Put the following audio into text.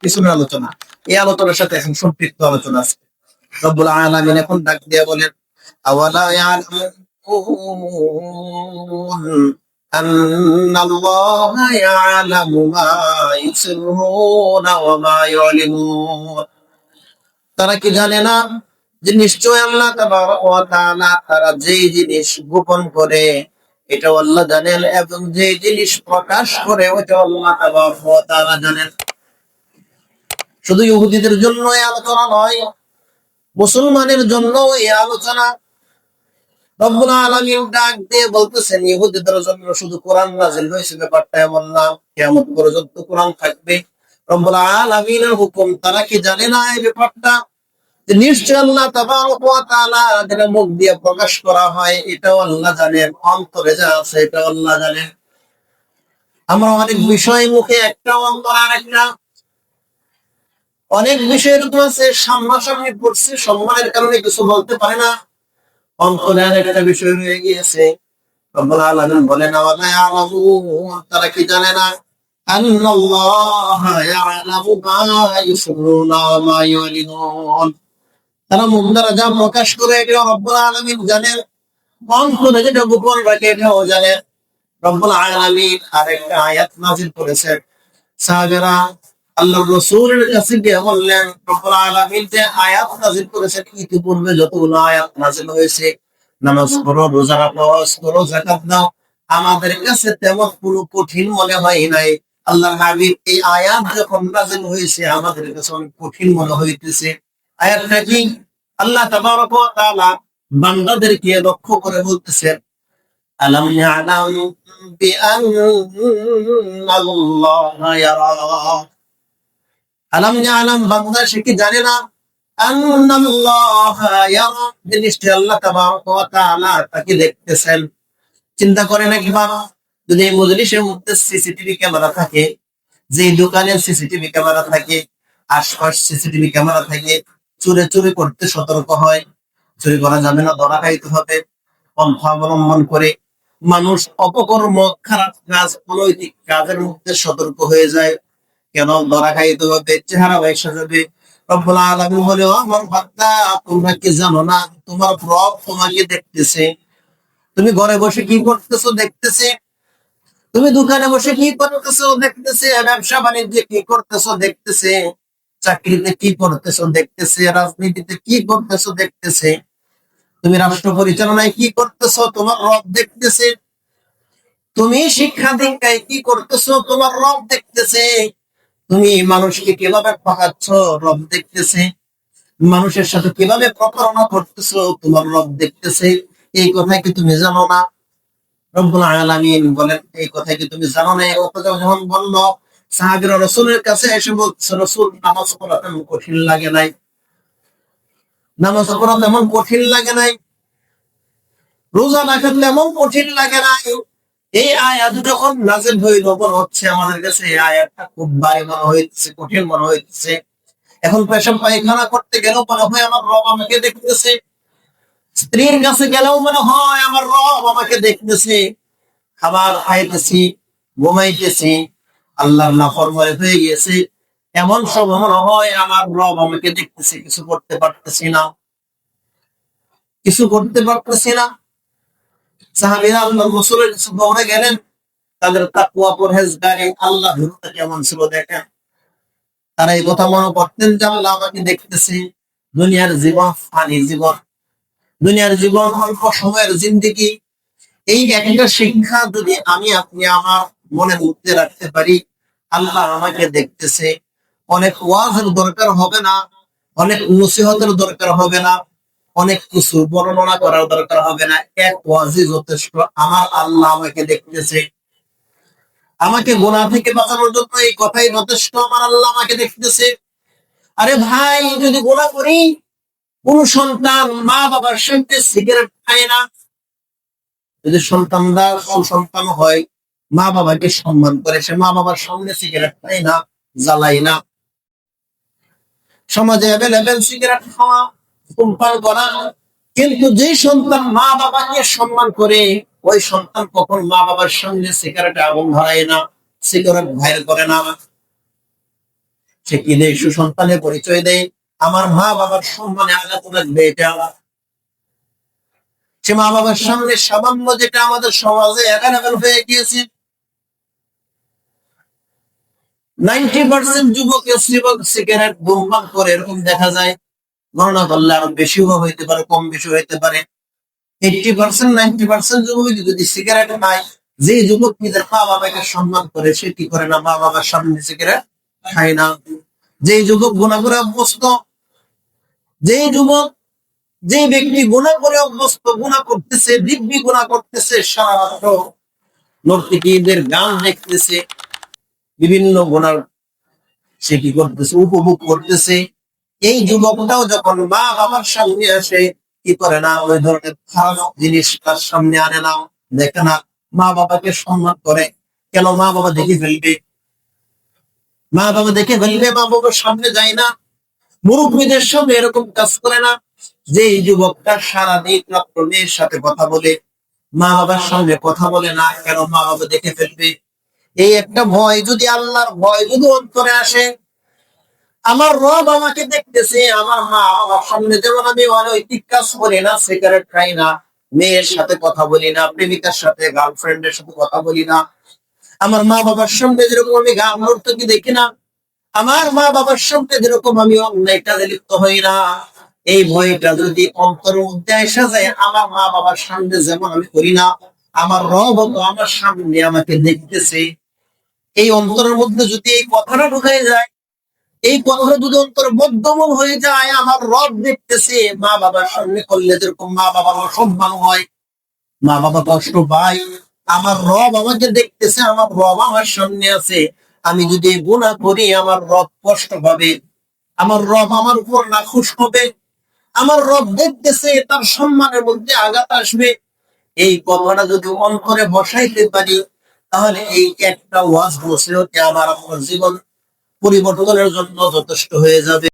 পিছনের আলোচনা। এই আলোচনার সাথে এখন সম্পৃক্ত আলোচনা আছে। রব্বুল আলামিন এখন ডাক দিয়ে বলেন, আওয়ালা ইয়ালামুন আন্নাল্লাহা ইয়ালামু মা ইউসিররুনা ওয়া মা ইউলিনুন। তারা কি জানে না যে নিশ্চয় আল্লাহ তাবারক ওয়া তাআলা তারা যেই জিনিস গোপন করে এটা আল্লাহ জানেন, এবং যে জিনিস প্রকাশ করে ওটা আল্লাহ তাবারক ওয়া তাআলা জানেন। শুধু ইহুদিদের জন্য এই আলোচনা নয়, মুসলমানের জন্য এই আলোচনা। রব্বুল আলামিন ডাক দিয়ে বলতেছেন, ইহুদিদের জন্য শুধু কোরআন নাযিল হয়েছে ব্যাপারটা এমন না, কিয়ামত পর্যন্ত কোরআন থাকবে। রব্বুল আলামিনের হুকুম তারা কি জানে না এই ব্যাপারটা? যে নিশ্চয় আল্লাহ তাবারক ওয়া তাআলা যেটা মুখ দিয়ে প্রকাশ করা হয় এটাও আল্লাহ জানেন, অন্তরে যা আছে এটাও আল্লাহ জানেন। আমরা অনেক বিষয় মুখে একটা, অন্তরে আরেকটা। অনেক বিষয় এরকম আছে সামনাসামনি পড়ছে, সম্মানের কারণে কিছু বলতে পারে না, অন্তরে আরেকটা বিষয় রয়ে গিয়েছে। রব্বুল আলামিন বলেন, আওয়ালা ইয়ালামুন, তারা কি জানে না আন্নাল্লাহা ইয়ালামু মা ইউসিররুনা ওয়া মা ইউলিনুন। তারা মুখ দ্বারা যা প্রকাশ করে এটা রব্বুল আলামিন জানেন, অন্তরে যেটা গোপন রাখে এটাও জানেন। রব্বুল আলামিন আরেকটা আয়াত নাযিল করেছেন। সাহাবারা আল্লাহর রাসূলের কাছে গিয়ে বললেন, রব্বুল আলামিন যে আয়াত নাযিল করেছেন ইতিপূর্বে যতগুলো আয়াত নাযিল হয়েছে, নামাজ পড়ো, রোজা রাখো, হজ করো, যাকাত দাও, আমাদের কাছে তেমন কোনো কঠিন মনে হয় নাই। আল্লাহর হাবিব এই আয়াত যখন নাযিল হয়েছে আমাদের কাছে অনেক কঠিন মনে হইতেছে। আয়াতটা কি? আল্লাহ তাবারক ওয়া তাআলা বান্দাদেরকে লক্ষ্য করে বলতেছেন, আলাম ইয়ালামু বিআন্নাল্লাহা ইয়ারা। আলাম ইয়ালাম, বান্দা সে কি জানে না আন্নাল্লাহা ইয়ারা, যে নিশ্চয় আল্লাহ তাবারক ওয়া তাআলা তাকে দেখতেছেন। চিন্তা করেন একবার, যদি এই মজলিসের মধ্যে সিসিটিভি ক্যামেরা থাকে, যে দোকানে সিসিটিভি ক্যামেরা থাকে, আশপাশ সিসিটিভি ক্যামেরা থাকে, চুরে চুরি করতে সতর্ক হয়, চুরি করা যাবে না, ধরা খাইতে হবে, পন্থা অবলম্বন করে মানুষ অপকর্ম, খারাপ কাজ, অনৈতিক কাজের মধ্যে সতর্ক হয়ে যায়। কেন? ধরা খাইতে হবে, চেহারা ব্যবসা যাবে। রব্বুল আলামিন বলে, ও আমার বান্দা, তোমরা কি জানো না তোমার রব তোমাকে দেখতেছে? তুমি ঘরে বসে কি করতেছো দেখতেছে, তুমি দোকানে বসে কি করতেছো দেখতেছে, ব্যবসা বাণিজ্যে কি করতেছো দেখতেছে, চাকরিতে কি করতেছো দেখতেছে, রাজনীতিতে কি করতেছো দেখতেছে, তুমি রাষ্ট্র পরিচালনায় কি করতেছো তোমার রব দেখতেছে, তুমি শিক্ষা দীক্ষায় কি করতেছো তোমার রব দেখতেছে, তুমি মানুষকে কিভাবে ঠকাচ্ছ রব দেখতেছে, মানুষের সাথে কিভাবে প্রতারণা করতেছো তোমার রব দেখতেছে। এই কথা কি তুমি জানো না? রব্বুল আলামিন বলেন, এই কথা কি তুমি জানো না? এই কথা যখন বললো, সাহাবীরা রাসূলের কাছে এসে বলছে, রাসূল নামাজ পড়া তেমন কঠিন লাগে নাই, নামাজ পড়া তেমন কঠিন লাগে নাই, রোজা রাখা তেমন কঠিন লাগে নাই। এই আয়াত যখন নাযিল হইল, মনে হচ্ছে আমাদের কাছে এই আয়াতটা খুব ভারী মনে হইতেছে, কঠিন মনে হইতেছে। এখন পেশাব পায়খানা করতে গেলেও মনে হয় আমার রব আমাকে দেখতেছে, স্ত্রীর কাছে গেলেও মনে হয় আমার রব আমাকে দেখতেছে, খাবার খাইতেছি, ঘুমাইতেছি, আল্লাহর নাফরমানি হয়ে গেছে, এমন সব মনে হয় আমার রব আমাকে দেখতেছে, কিছু করতে পারতেছি না, কিছু করতে পারতেছি না। সাহাবীরা আল্লাহর রাসূলের কাছে দৌড়ে গেলেন, তাদের তাকওয়া পরহেজগারি আল্লাহ ভীরুতা কেমন ছিল দেখেন। তারা এই কথা মনে করতেন যে আল্লাহ আমাকে দেখতেছে। দুনিয়ার জীবন ফানি জীবন, দুনিয়ার জীবন অল্প সময়ের জিন্দেগি। এই একটা শিক্ষা যদি আমি আপনি আমার মনের মধ্যে রাখতে পারি, আল্লাহ আমাকে দেখতেছে, অনেক ওয়াজের দরকার হবে না, অনেক নসিহতের দরকার হবে না, অনেক কিছু বর্ণনা করার দরকার হবে না, এক ওয়াজই যথেষ্ট। আমার আল্লাহ আমাকে দেখতেছে, আমাকে গুনাহ থেকে বাঁচানোর জন্য এই কথাই যথেষ্ট, আমার আল্লাহ আমাকে দেখতেছে। আরে ভাই, যদি গুনাহ করি, কোন সন্তান মা বাবার সামনে সিগারেট খায় না? যদি সন্তানরা সন্তান হয়, মা বাবাকে সম্মান করে, সে মা বাবার সামনে সিগারেট খায় না, জ্বালাই না। সমাজে অ্যাভেলেবেল সিগারেট খাওয়া, ধূমপান করা, কিন্তু যে সন্তান মা বাবাকে সম্মান করে, ওই সন্তান কখন মা বাবার সামনে সিগারেটে আগুন ধরায় না, সিগারেট ভাইর করে না। সে কি দেয়? সুসন্তানের পরিচয় দেয়, আমার মা বাবার সম্মানে আঘাত লাগবে এটা। সে মা বাবার সামনে সামান্য, যেটা আমাদের সমাজে একান হয়ে গিয়েছে, 90% যুবক সিগারেট ধূমপান করে, এরকম দেখা যায়। গণনা করলে আরো বেশিও হইতে পারে, কম বেশি হইতে পারে। 80% 90% যুবক যদি সিগারেট খায়, যে যুবক নিজের মা বাবাকে সম্মান করে, সে কি করে না? মা বাবার সামনে সিগারেট খায় না। যে যুবক গুনাহ করে অভ্যস্ত, যে যুবক, যে ব্যক্তি গুনাহ করে অভ্যস্ত, গুনাহ করতেছে, দিব্যি গুনাহ করতেছে, সারা রাত্র নর্তকীদের গান দেখতেছে, বিভিন্ন গুনাহ সে কি করতেছে? উপভোগ করতেছে। এই যুবকটাও যখন মা বাবার সামনে আসে, কি করে না? ওই ধরনের খারাপ জিনিস তার সামনে আনে না, দেখে না, মা বাবাকে সম্মান করে। কেন? মা বাবা দেখে ফেলবে, মা বাবা দেখে ফেলবে, মা বাবার সামনে যায় না। মুরব্বীদের সামনে এরকম কাজ করে না। যে যুবকটা সারাদিন রাত্র মেয়ের সাথে কথা বলে, মা বাবার সামনে কথা বলে না, কেন? মা বাবা দেখে ফেলবে। এই একটা ভয়, যদি আল্লাহর ভয় যদি অন্তরে আসে, আমার রব আমাকে দেখতেছে, আমার মা বাবার সামনে যেমন আমি অনৈতিক কাজ করি না, সিগারেট খাই না, মেয়ের সাথে কথা বলি না, প্রেমিকার সাথে, গার্লফ্রেন্ডের সাথে কথা বলি না, আমার মা বাবার সামনে যেরকম আমি গান নর্তকী দেখি না, আমার মা বাবার সামনে যেরকম আমি অন্যায় কাজে লিপ্ত হই না, এই ভয়টা যদি অন্তরের মধ্যে এসে যায়, আমার মা বাবার সামনে যেমন আমি করি না, আমার রব তো আমার সামনে আমাকে দেখতেছে, এই অন্তরের মধ্যে যদি এই কথাটা ঢুকে যায়, এই কথাটা যদি অন্তরে বদ্ধমূল হয়ে যায়, আমার রব দেখতেছে, মা বাবার সামনে করলে যেরকম মা বাবার অসম্মান হয়, মা বাবা কষ্ট পায়, আমার রব আমাকে দেখতেছে, আমার রব আমার সামনে আছে, আমি যদি গুনাহ করি, আমার রব কষ্ট পাবে, আমার রব আমার উপর নাখুশ হবে, আমার রব দেখতেছে, তার সম্মানের মধ্যে আঘাত আসবে। এই কথাটা যদি অন্তরে বসাইতে পারি, তাহলে এই একটা ওয়াজ নসিহতে আমার আপনার জীবন পরিবর্তনের জন্য যথেষ্ট হয়ে যাবে।